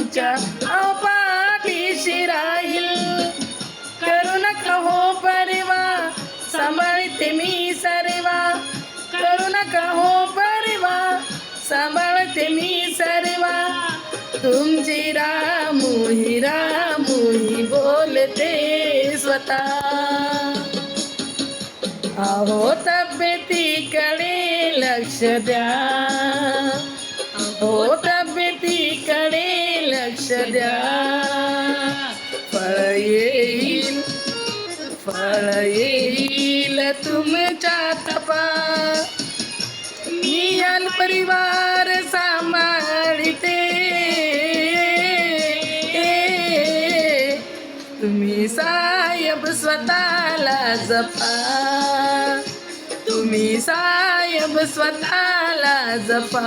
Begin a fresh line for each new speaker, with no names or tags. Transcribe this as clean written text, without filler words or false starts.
तुमच्या पाठीशी राहील. करू नका हो परवा, सांभाळते मी सर्वा. करू नका हो परवा, सांभाळते मी सर्वा. तुमची रामुही रामुही बोलते स्वतः. अहो तब्येतीकडे लक्ष द्या, हो तब्येतीकडे लक्ष द्या. फळ येईल तुमच्या तपा. मी याल परिवार सांभाळते, तुम्ही साहेब स्वतःला जपा. तुम्ही साहेब स्वतःला जपा.